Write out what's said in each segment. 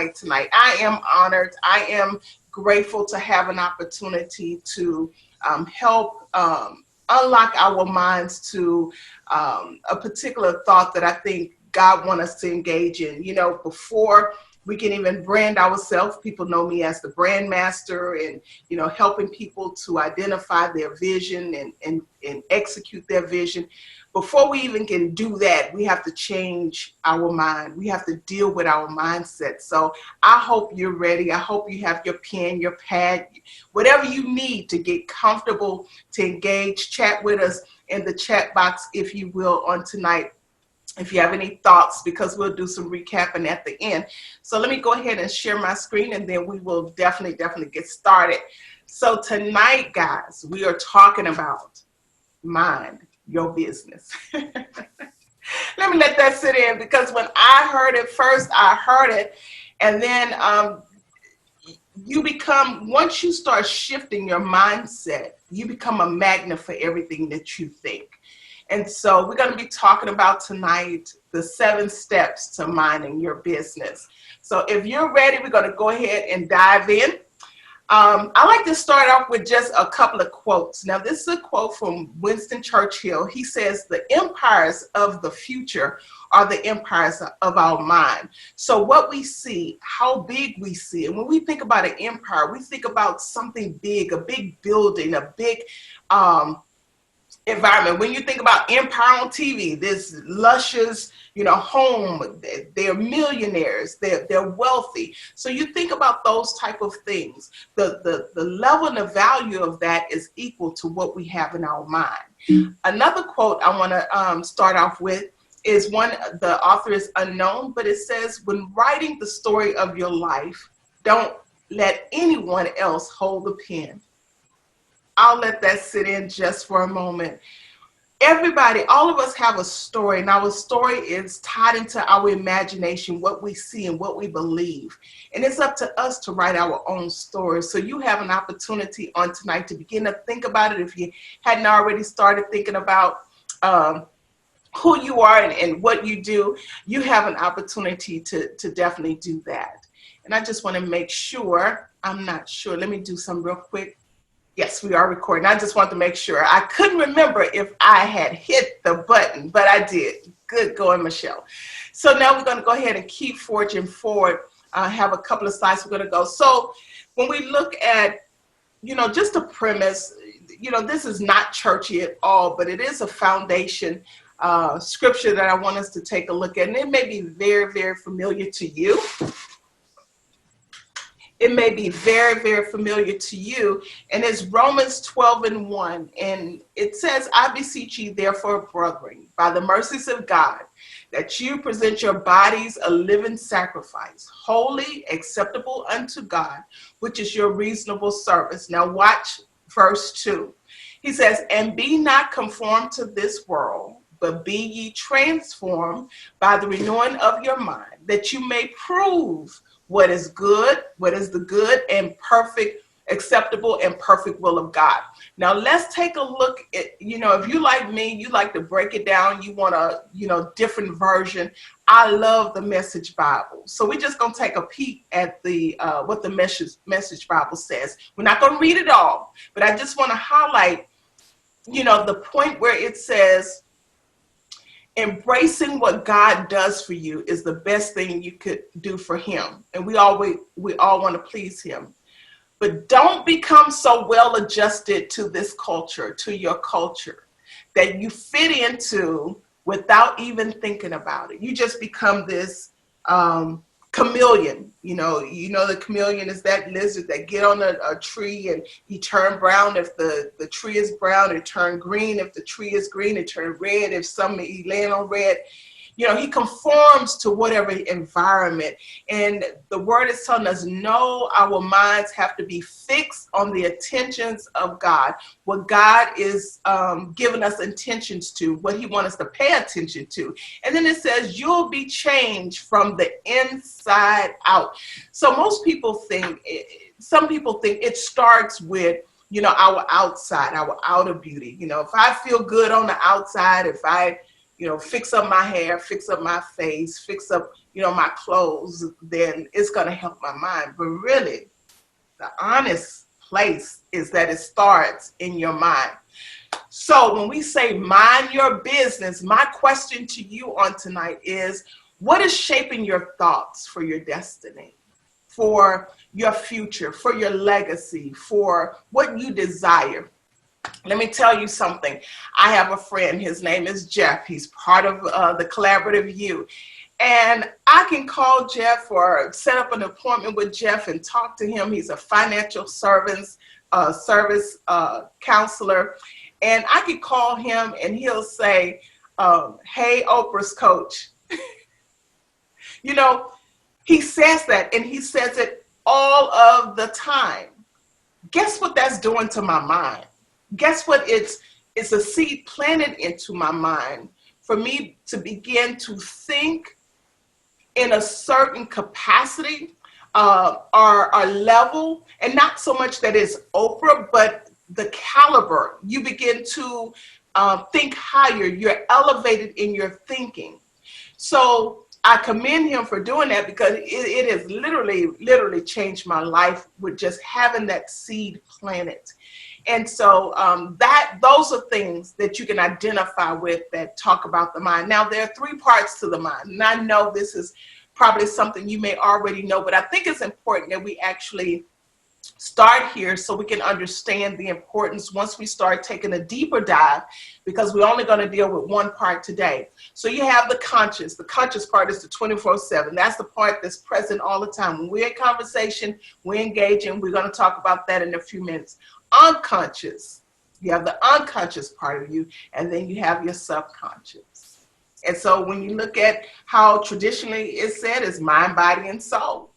tonight. I am honored. I am grateful to have an opportunity to help unlock our minds to a particular thought that I think God wants us to engage in. You know, before we can even brand ourselves, people know me as the brand master, and, you know, helping people to identify their vision and execute their vision. Before we even can do that, we have to change our mind. We have to deal with our mindset. So I hope you're ready. I hope you have your pen, your pad, whatever you need to get comfortable to engage. Chat with us in the chat box, if you will, on tonight, if you have any thoughts, because we'll do some recapping at the end. So let me go ahead and share my screen, and then we will definitely get started. So tonight, guys, we are talking about mind your business. Let me let that sit in, because when I heard it first, I heard it, and then you become, once you start shifting your mindset, you become a magnet for everything that you think. And so we're going to be talking about tonight the 7 steps to minding your business. So if you're ready, we're going to go ahead and dive in. I like to start off with just a couple of quotes. Now, this is a quote from Winston Churchill. He says, "The empires of the future are the empires of our mind." So what we see, how big we see, and when we think about an empire, we think about something big, a big building, a big environment. When you think about empire on TV, this luscious, you know, home, they're millionaires, they're wealthy. So you think about those type of things. The level and the value of that is equal to what we have in our mind. Another quote I want to start off with is one, the author is unknown, but it says, "When writing the story of your life, don't let anyone else hold the pen." I'll let that sit in just for a moment. Everybody, all of us have a story, and our story is tied into our imagination, what we see and what we believe. And it's up to us to write our own story. So you have an opportunity on tonight to begin to think about it. If you hadn't already started thinking about who you are and what you do, you have an opportunity to definitely do that. And I just want to make sure, I'm not sure, let me do some real quick. Yes, we are recording. I just want to make sure. I couldn't remember if I had hit the button, but I did. Good going, Michelle. So now we're going to go ahead and keep forging forward. I have a couple of slides we're going to go. So when we look at, you know, just a premise, you know, this is not churchy at all, but it is a foundation scripture that I want us to take a look at. And it may be very, very familiar to you. It may be very, very familiar to you. And it's Romans 12:1. And it says, "I beseech you, therefore, brethren, by the mercies of God, that you present your bodies a living sacrifice, holy, acceptable unto God, which is your reasonable service." Now watch verse 2. He says, "And be not conformed to this world, but be ye transformed by the renewing of your mind, that you may prove what is good, what is the good and perfect, acceptable and perfect will of God." Now let's take a look at, you know, if you like me, you like to break it down, you want a, you know, different version. I love the Message Bible. So we're just going to take a peek at the what the Message Bible says. We're not going to read it all, but I just want to highlight, you know, the point where it says, embracing what God does for you is the best thing you could do for him. And we all want to please him. But don't become so well adjusted to this culture, to your culture, that you fit into without even thinking about it. You just become this chameleon. You know the chameleon is that lizard that get on a tree and he turn brown if the tree is brown, it turn green if the tree is green, it turn red if he land on red. You know, he conforms to whatever environment. And the word is telling us, no, our minds have to be fixed on the attentions of God, what God is giving us intentions to, what he wants us to pay attention to. And then it says, you'll be changed from the inside out. So most people think, some people think it starts with, our outside, our outer beauty. If I feel good on the outside, if I fix up my hair, fix up my face, fix up, my clothes, then it's going to help my mind. But really, the honest place is that it starts in your mind. So when we say mind your business, my question to you on tonight is, what is shaping your thoughts for your destiny, for your future, for your legacy, for what you desire? Let me tell you something. I have a friend. His name is Jeff. He's part of the Collaborative U. And I can call Jeff or set up an appointment with Jeff and talk to him. He's a financial service counselor. And I could call him and he'll say, hey, Oprah's coach. He says that, and he says it all of the time. Guess what that's doing to my mind? Guess what? It's a seed planted into my mind for me to begin to think in a certain capacity or level, and not so much that it's Oprah, but the caliber. You begin to think higher. You're elevated in your thinking. So I commend him for doing that, because it has literally changed my life with just having that seed planted. And so those are things that you can identify with that talk about the mind. Now, there are 3 parts to the mind. And I know this is probably something you may already know, but I think it's important that we actually start here so we can understand the importance once we start taking a deeper dive, because we're only going to deal with one part today. So you have the conscious. The conscious part is the 24/7. That's the part that's present all the time. When we're in conversation, we're engaging. We're going to talk about that in a few minutes. Unconscious. You have the unconscious part of you, and then you have your subconscious. And so when you look at how traditionally it's said, it's mind, body, and soul.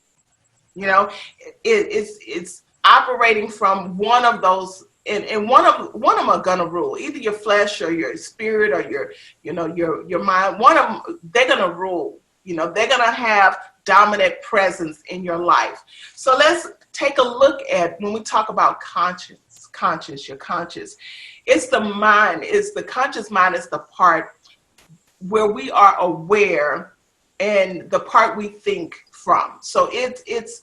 It's operating from one of those, and one of them are gonna rule. Either your flesh or your spirit or your mind. One of them, they're gonna rule. They're gonna have dominant presence in your life. So let's take a look at, when we talk about your conscious. It's the mind. It's the conscious mind. Is the part where we are aware, and the part we think from. So it's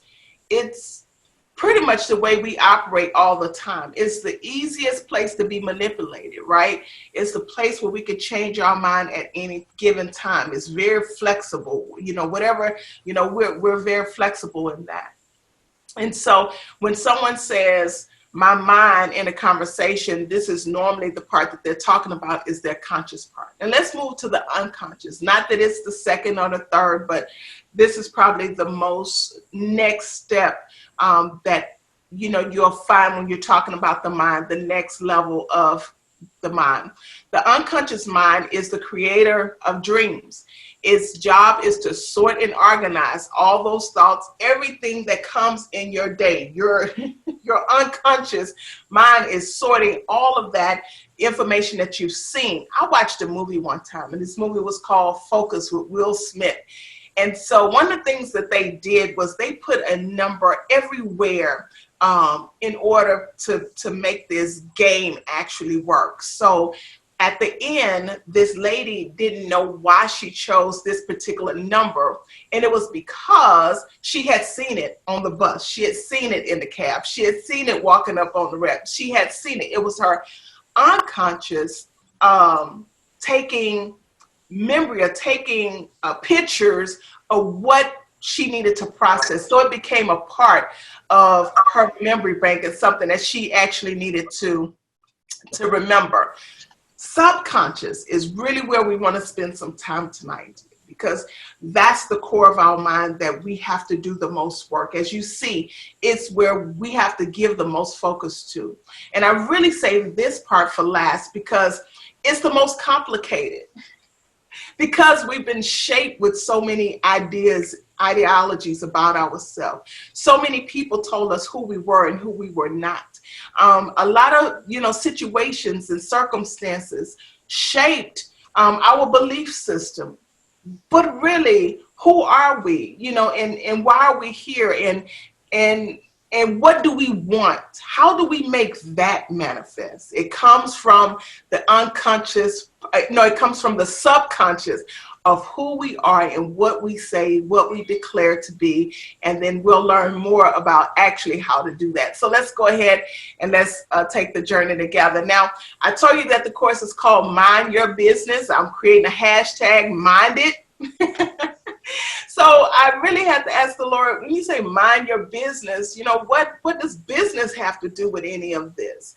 pretty much the way we operate all the time. It's the easiest place to be manipulated, right? It's the place where we can change our mind at any given time. It's very flexible, we're very flexible in that. And so when someone says my mind in a conversation, this is normally the part that they're talking about, is their conscious part. And let's move to the unconscious. Not that it's the second or the third, but this is probably the most next step that you'll find when you're talking about the mind, the next level of the mind. The unconscious mind is the creator of dreams. Its job is to sort and organize all those thoughts, everything that comes in your day. Your unconscious mind is sorting all of that information that you've seen. I watched a movie one time, and this movie was called Focus with Will Smith. And so one of the things that they did was they put a number everywhere in order to make this game actually work. So at the end, this lady didn't know why she chose this particular number. And it was because she had seen it on the bus. She had seen it in the cab. She had seen it walking up on the ramp. She had seen it. It was her unconscious taking memory, or taking pictures of what she needed to process. So it became a part of her memory bank, and something that she actually needed to remember. Subconscious is really where we want to spend some time tonight, because that's the core of our mind that we have to do the most work. As you see, it's where we have to give the most focus to. And I really saved this part for last, because it's the most complicated. Because we've been shaped with so many ideologies about ourselves. So many people told us who we were and who we were not. A lot of, situations and circumstances shaped our belief system. But really, who are we? And why are we here? And And what do we want? How do we make that manifest? It comes from the unconscious, no, it comes from the subconscious of who we are and what we say, what we declare to be, and then we'll learn more about actually how to do that. So let's go ahead and let's take the journey together. Now, I told you that the course is called Mind Your Business. I'm creating a hashtag, Mind It. So I really had to ask the Lord, when you say mind your business, you know, what does business have to do with any of this?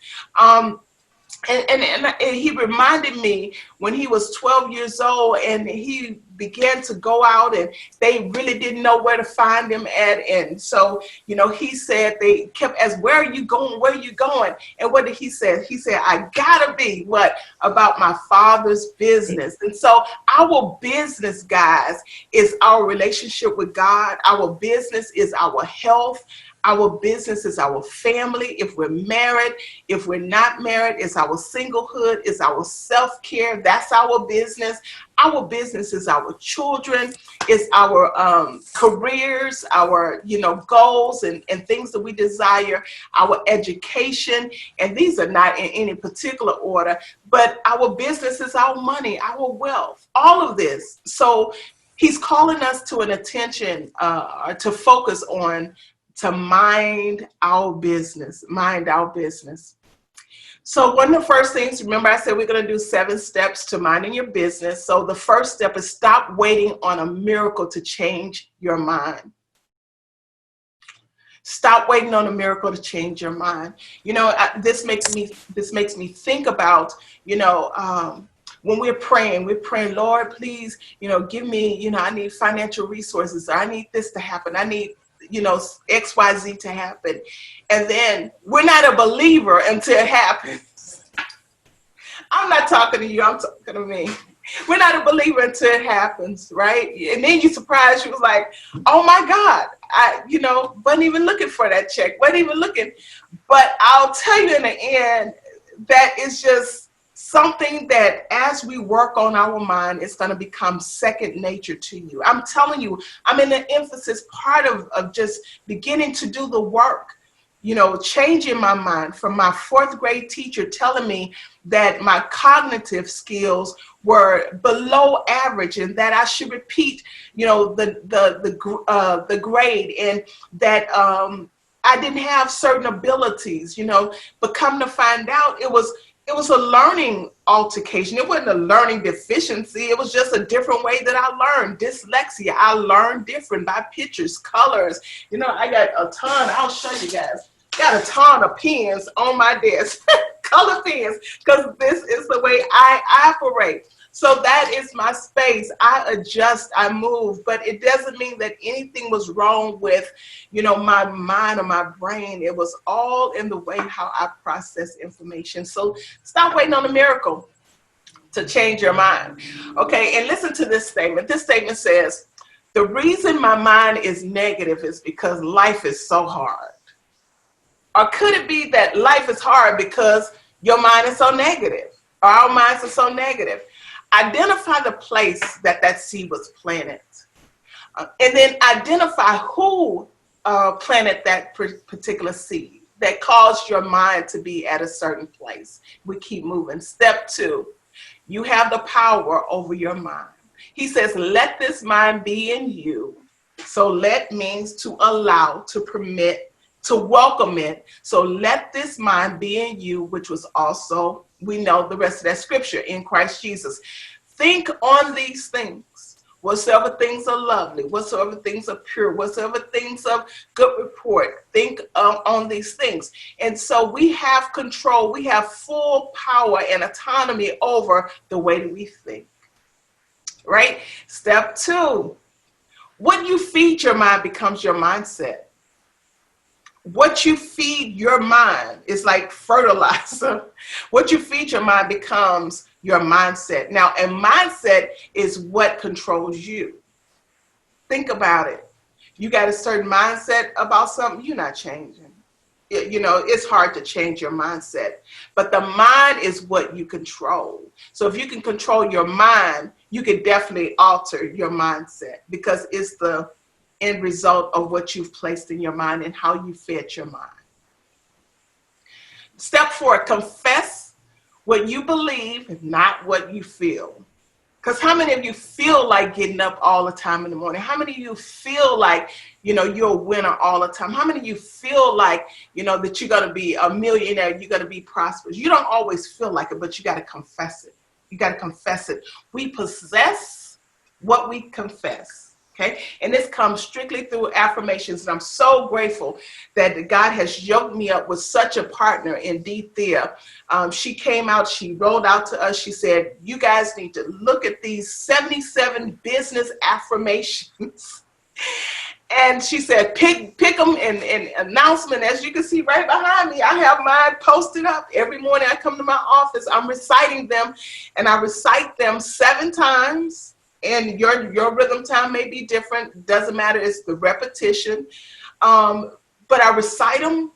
And he reminded me when he was 12 years old and he began to go out and they really didn't know where to find him at. And so, you know, he said, they kept asking, where are you going? Where are you going? And what did he say? He said, I gotta be what? About my Father's business. And so our business, guys, is our relationship with God. Our business is our health. Our business is our family. If we're married, if we're not married, it's our singlehood, it's our self-care. That's our business. Our business is our children, it's our careers, our, you know, goals and things that we desire, our education. And these are not in any particular order, but our business is our money, our wealth, all of this. So he's calling us to an attention, to focus on, to mind our business, mind our business. So one of the first things, remember I said we're going to do 7 steps to minding your business. So the first step is stop waiting on a miracle to change your mind. Stop waiting on a miracle to change your mind. You know, this makes me think about, you know, when we're praying, Lord, please, you know, give me, you know, I need financial resources. I need this to happen. I need, you know, XYZ to happen. And then we're not a believer until it happens. I'm not talking to you, I'm talking to me. We're not a believer until it happens, right? And then you're surprised, you was like, oh my God, I, you know, wasn't even looking for that check, wasn't even looking. But I'll tell you in the end, that is just something that as we work on our mind, it's going to become second nature to you. I'm telling you, I'm in the emphasis part of just beginning to do the work, you know, changing my mind from my 4th grade teacher telling me that my cognitive skills were below average and that I should repeat, you know, the grade, and that I didn't have certain abilities, you know, but come to find out it was a learning altercation. It wasn't a learning deficiency. It was just a different way that I learned. Dyslexia, I learned different by pictures, colors. You know, I got a ton. I'll show you guys. Got a ton of pens on my desk, color pens, because this is the way I operate. So that is my space. I adjust, I move, but it doesn't mean that anything was wrong with, you know, my mind or my brain. It was all in the way how I process information. So stop waiting on a miracle to change your mind. Okay, and listen to this statement. This statement says, the reason my mind is negative is because life is so hard. Or could it be that life is hard because your mind is so negative, or our minds are so negative? Identify the place that seed was planted, and then identify who planted that particular seed that caused your mind to be at a certain place. We keep moving. Step 2, you have the power over your mind. He says, let this mind be in you. So let means to allow, to permit, to welcome it. So let this mind be in you, which was also, we know the rest of that scripture, in Christ Jesus. Think on these things. Whatsoever things are lovely, whatsoever things are pure, whatsoever things of good report, think on these things. And so we have control, we have full power and autonomy over the way that we think, right? Step 2, what you feed your mind becomes your mindset. What you feed your mind is like fertilizer. What you feed your mind becomes your mindset. Now, a mindset is what controls you. Think about it. You got a certain mindset about something, you're not changing. You know, it's hard to change your mindset, but the mind is what you control. So if you can control your mind, you can definitely alter your mindset, because it's the end result of what you've placed in your mind and how you fed your mind. Step 4, confess what you believe, not what you feel. Because how many of you feel like getting up all the time in the morning? How many of you feel like, you're a winner all the time? How many of you feel like, that you're going to be a millionaire, you're going to be prosperous? You don't always feel like it, but you got to confess it. You got to confess it. We possess what we confess. Okay, and this comes strictly through affirmations, and I'm so grateful that God has yoked me up with such a partner in Thea. She came out, she rolled out to us, she said, you guys need to look at these 77 business affirmations. And she said, pick them in announcement. As you can see right behind me, I have mine posted up. Every morning I come to my office, I'm reciting them, and I recite them 7 times. And your rhythm time may be different. Doesn't matter. It's the repetition. But I recite them.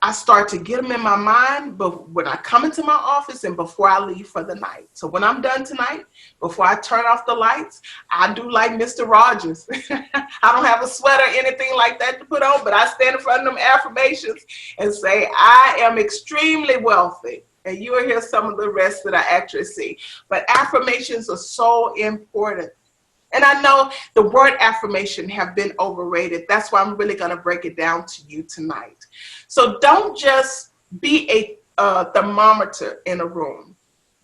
I start to get them in my mind, but when I come into my office and before I leave for the night. So when I'm done tonight, before I turn off the lights, I do like Mr. Rogers. I don't have a sweater or anything like that to put on, but I stand in front of them affirmations and say, I am extremely wealthy. And you will hear some of the rest that I actually see. But affirmations are so important. And I know the word affirmation have been overrated. That's why I'm really going to break it down to you tonight. So don't just be a thermometer in a room.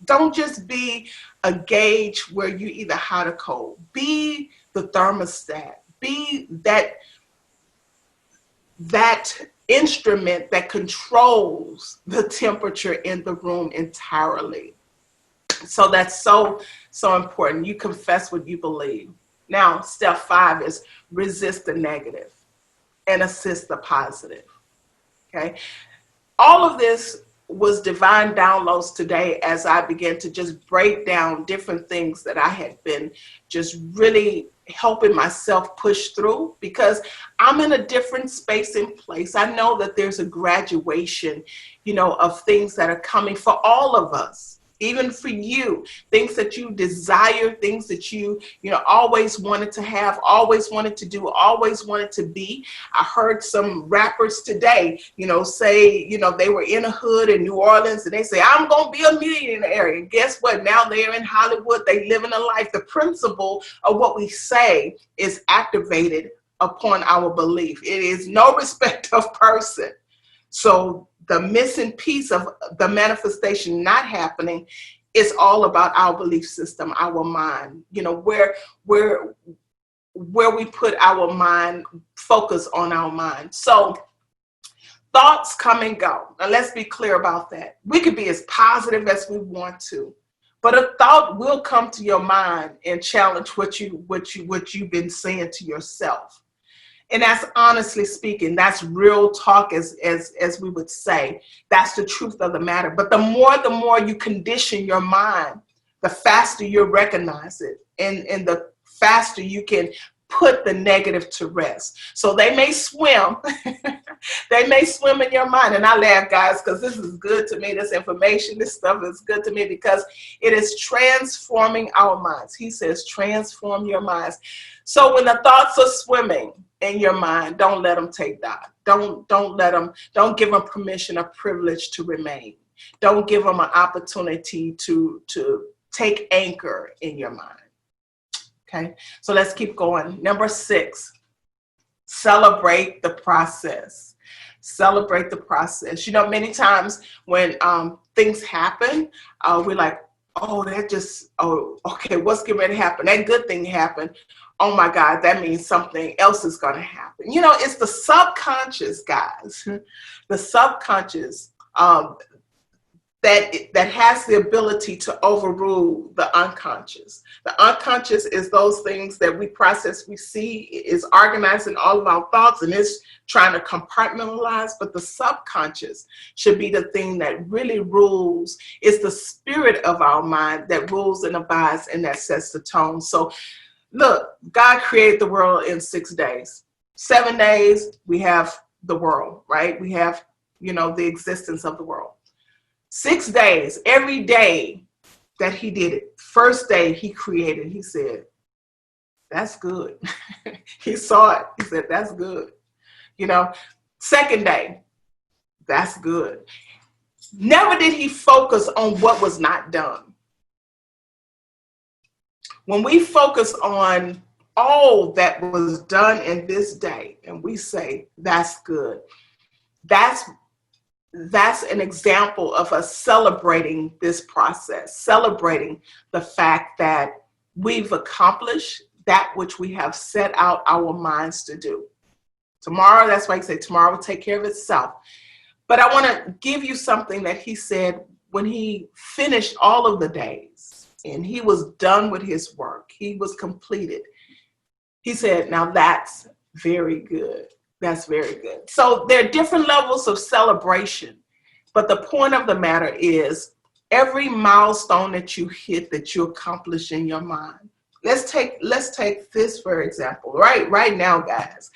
Don't just be a gauge where you either hot or cold. Be the thermostat. Be that instrument that controls the temperature in the room entirely. So that's so important. You confess what you believe. Now, step 5 is resist the negative and assist the positive. Okay. All of this was divine downloads today as I began to just break down different things that I had been just really helping myself push through, because I'm in a different space and place. I know that there's a graduation, of things that are coming for all of us. Even for you, things that you desire, things that you always wanted to have, always wanted to do, always wanted to be. I heard some rappers today, say, they were in a hood in New Orleans and they say, I'm going to be a millionaire. And guess what? Now they're in Hollywood. They living a life. The principle of what we say is activated upon our belief. It is no respect of person. So the missing piece of the manifestation not happening is all about our belief system, our mind, where we put our mind, focus on our mind. So thoughts come and go. Now let's be clear about that. We could be as positive as we want to, but a thought will come to your mind and challenge what you've been saying to yourself. And that's honestly speaking, that's real talk, as we would say. That's the truth of the matter. But the more you condition your mind, the faster you'll recognize it, and the faster you can put the negative to rest. So they may swim. They may swim in your mind. And I laugh, guys, because this is good to me. This information, this stuff is good to me because it is transforming our minds. He says, transform your minds. So when the thoughts are swimming in your mind, don't let them take that. Don't give them permission or privilege to remain. Don't give them an opportunity to take anchor in your mind. Okay, so let's keep going. Number 6, celebrate the process. Celebrate the process. Many times when things happen, we're like, okay, what's getting ready to happen? That good thing happened. Oh my God, that means something else is going to happen. It's the subconscious, guys. The subconscious that has the ability to overrule the unconscious. The unconscious is those things that we process, we see, is organizing all of our thoughts, and it's trying to compartmentalize. But the subconscious should be the thing that really rules. It's the spirit of our mind that rules and abides, and that sets the tone. So look, God created the world in 6 days. 7 days, we have the world, right? We have, the existence of the world. 6 days, every day that he did it. First day he created, he said, That's good. He saw it. He said, that's good. You know, second day, that's good. Never did he focus on what was not done. When we focus on all that was done in this day and we say, that's good, that's an example of us celebrating this process, celebrating the fact that we've accomplished that which we have set out our minds to do. Tomorrow, that's why he said tomorrow will take care of itself. But I want to give you something that he said when he finished all of the days and he was done with his work. He was completed. He said, now that's very good. That's very good. So there are different levels of celebration. But the point of the matter is every milestone that you hit, that you accomplish in your mind. Let's take this, for example, right now, guys.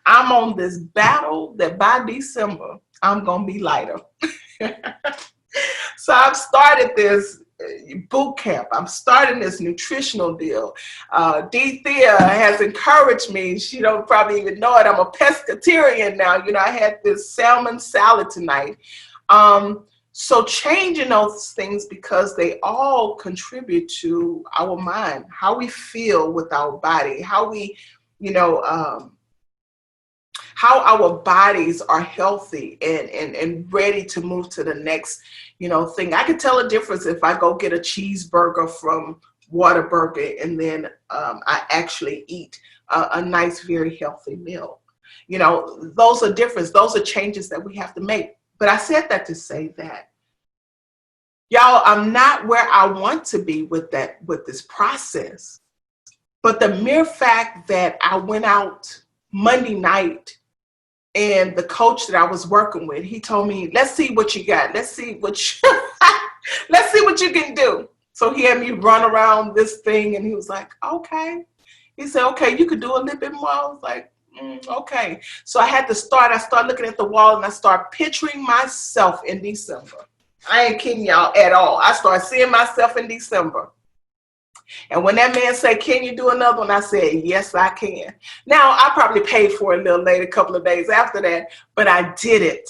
I'm on this battle that by December, I'm going to be lighter. So I've started this boot camp. I'm starting this nutritional deal. Thea has encouraged me. She don't probably even know it. I'm a pescatarian now. You know, I had this salmon salad tonight. So changing those things because they all contribute to our mind, how we feel with our body, how we, how our bodies are healthy and ready to move to the next, thing. I can tell a difference if I go get a cheeseburger from Whataburger and then I actually eat a nice, very healthy meal. Those are different. Those are changes that we have to make. But I said that to say that, y'all, I'm not where I want to be with this process. But the mere fact that I went out Monday night and the coach that I was working with, he told me, let's see what you got. Let's see what you can do. So he had me run around this thing and he was like, okay. He said, okay, you could do a little bit more. I was like, okay. So I started looking at the wall and I started picturing myself in December. I ain't kidding y'all at all. I started seeing myself in December. And when that man said, can you do another one? I said, yes, I can. Now, I probably paid for it a little later, a couple of days after that, but I did it.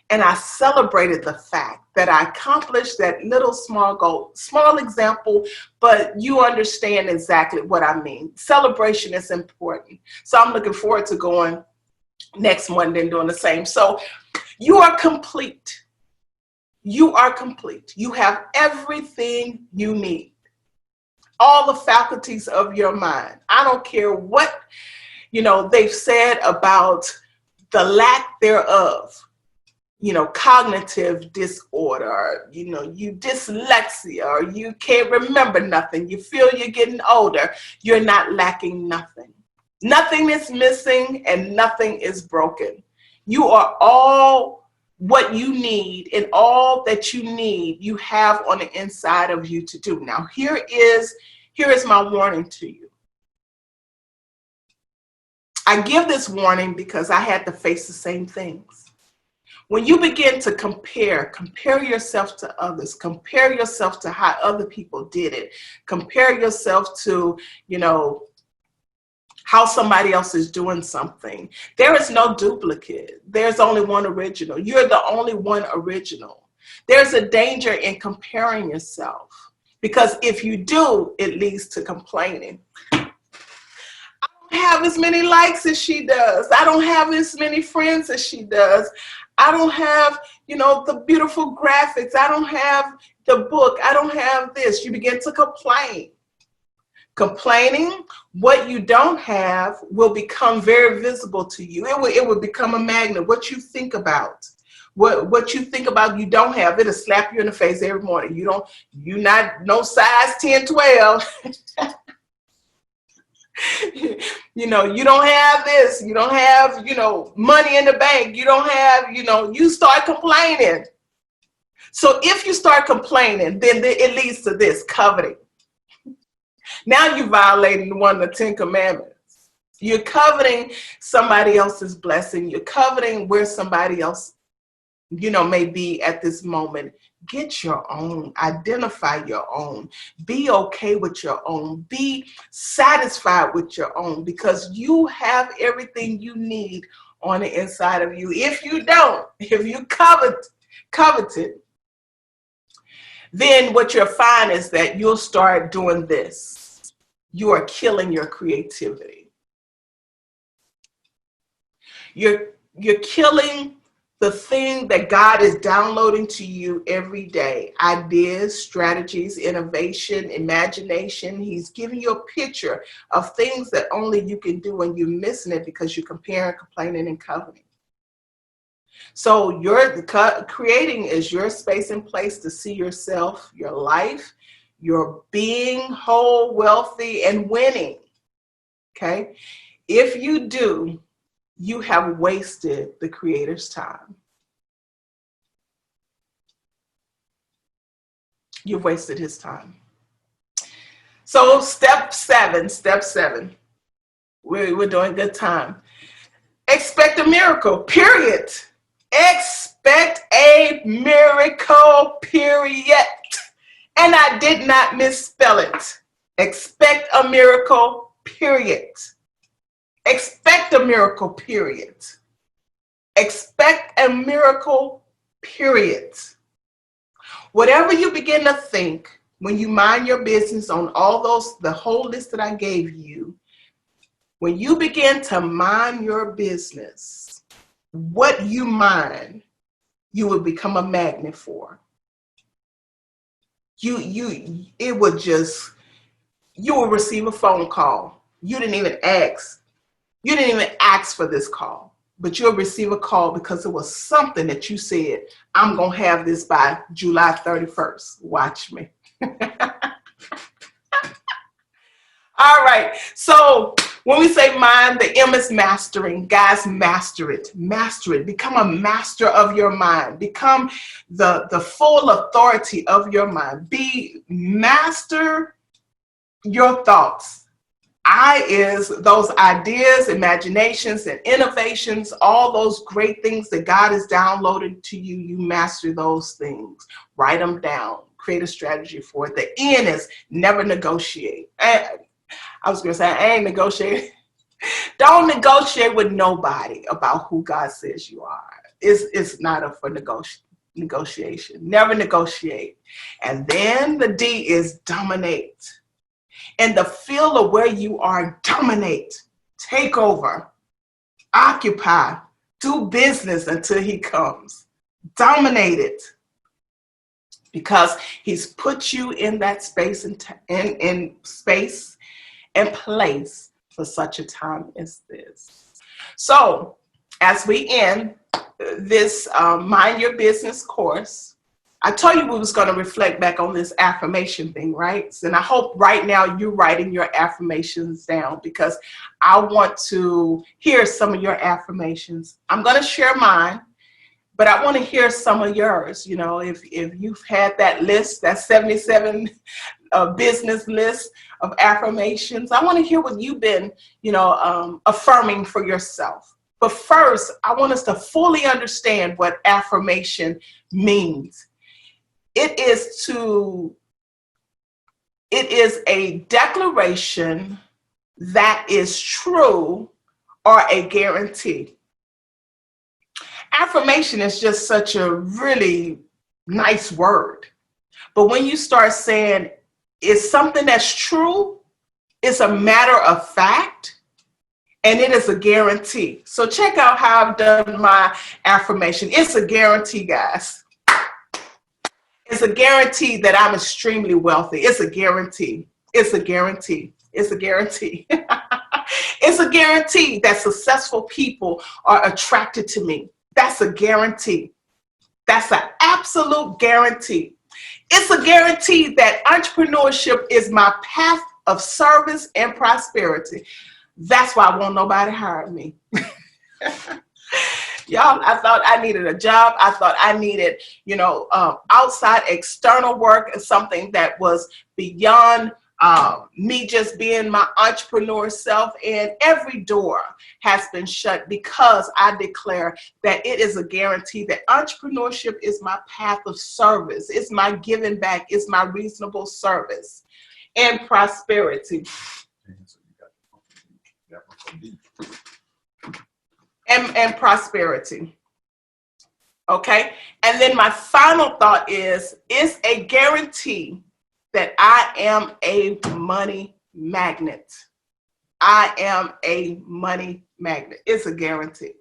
And I celebrated the fact that I accomplished that little small goal, small example, but you understand exactly what I mean. Celebration is important. So I'm looking forward to going next Monday and doing the same. So you are complete. You are complete. You have everything you need. All the faculties of your mind. I don't care what, they've said about the lack thereof. Cognitive disorder, you dyslexia, or you can't remember nothing. You feel you're getting older. You're not lacking nothing. Nothing is missing and nothing is broken. You are all what you need, and all that you need, you have on the inside of you to do. Now, here is my warning to you. I give this warning because I had to face the same things. When you begin to compare yourself to others, compare yourself to how other people did it, compare yourself to, how somebody else is doing something. There is no duplicate. There's only one original. You're the only one original. There's a danger in comparing yourself because if you do, it leads to complaining. I don't have as many likes as she does. I don't have as many friends as she does. I don't have, the beautiful graphics. I don't have the book. I don't have this. You begin to complain. Complaining, what you don't have will become very visible to you. It will become a magnet. What you think about, what you think about you don't have, it'll slap you in the face every morning. You're not no size 10, 12. You don't have this. You don't have, money in the bank. You don't have, you start complaining. So if you start complaining, then it leads to this, coveting. Now you're violating one of the 10 commandments. You're coveting somebody else's blessing. You're coveting where somebody else may be at this moment. Get your own, identify your own, be okay with your own, be satisfied with your own, because you have everything you need on the inside of you. If you don't, if you coveted, then what you'll find is that you'll start doing this. You are killing your creativity. You're killing the thing that God is downloading to you every day. Ideas, strategies, innovation, imagination. He's giving you a picture of things that only you can do, and you're missing it because you're comparing, complaining, and coveting. So creating is your space and place to see yourself, your life, your being whole, wealthy, and winning. Okay? If you do, you have wasted the Creator's time. You've wasted his time. So step seven, we're doing good time. Expect a miracle, period. Expect a miracle, period. And I did not misspell it. Expect a miracle, period. Expect a miracle, period. Expect a miracle, period. Whatever you begin to think when you mind your business on the whole list that I gave you, when you begin to mind your business, what you mind, you will become a magnet for. You will receive a phone call. You didn't even ask for this call, but you'll receive a call because it was something that you said, I'm going to have this by July 31st. Watch me. All right. So when we say mind, the M is mastering. Guys, master it. Master it. Become a master of your mind. Become the full authority of your mind. Master your thoughts. I is those ideas, imaginations, and innovations, all those great things that God has downloaded to you. You master those things. Write them down. Create a strategy for it. The N is never negotiate. I was going to say, I ain't negotiating. Don't negotiate with nobody about who God says you are. It's not up for negotiation. Never negotiate. And then the D is dominate. In the field of where you are, dominate, take over, occupy, do business until he comes. Dominate it. Because he's put you in that space in space and place for such a time as this. So as we end this Mind Your Business course, I told you we was going to reflect back on this affirmation thing, right? And I hope right now you're writing your affirmations down, because I want to hear some of your affirmations. I'm going to share mine, but I want to hear some of yours. You know, if you've had that list, that 77 business list of affirmations, I want to hear what you've been, affirming for yourself. But first, I want us to fully understand what affirmation means. It is a declaration that is true or a guarantee. Affirmation is just such a really nice word. But when you start saying it's something that's true, it's a matter of fact, and it is a guarantee. So check out how I've done my affirmation. It's a guarantee, guys. It's a guarantee that I'm extremely wealthy. It's a guarantee. It's a guarantee. It's a guarantee. It's a guarantee that successful people are attracted to me. That's a guarantee. That's an absolute guarantee. It's a guarantee that entrepreneurship is my path of service and prosperity. That's why won't nobody hire me. Y'all, I thought I needed a job. I thought I needed, outside external work, and something that was beyond me just being my entrepreneur self, and every door has been shut because I declare that it is a guarantee that entrepreneurship is my path of service. It's my giving back. It's my reasonable service and prosperity. And prosperity. Okay. And then my final thought is, it's a guarantee that I am a money magnet. I am a money magnet. It's a guarantee.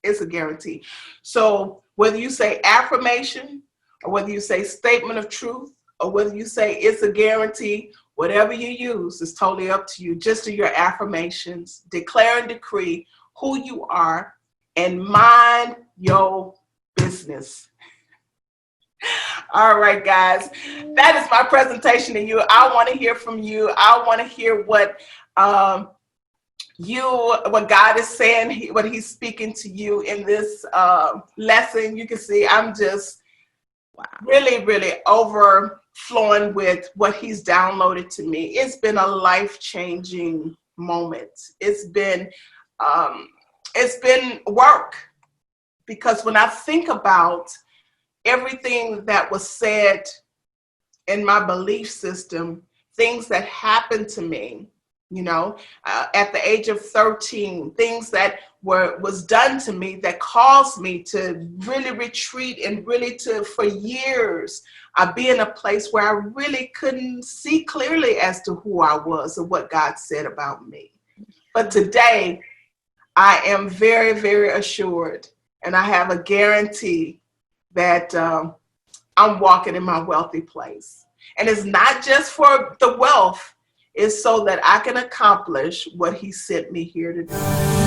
It's a guarantee. So whether you say affirmation, or whether you say statement of truth, or whether you say it's a guarantee, whatever you use is totally up to you. Just do your affirmations, declare and decree who you are, and mind your business. All right, guys, that is my presentation to you. I want to hear from you. I want to hear what what God is saying, what he's speaking to you in this lesson. You can see I'm just really overflowing with what he's downloaded to me. It's been a life-changing moment. It's been work, because when I think about everything that was said in my belief system, things that happened to me, at the age of 13, things that was done to me that caused me to really retreat and really for years, be in a place where I really couldn't see clearly as to who I was or what God said about me. But today, I am very assured, and I have a guarantee that I'm walking in my wealthy place. And it's not just for the wealth, it's so that I can accomplish what he sent me here to do.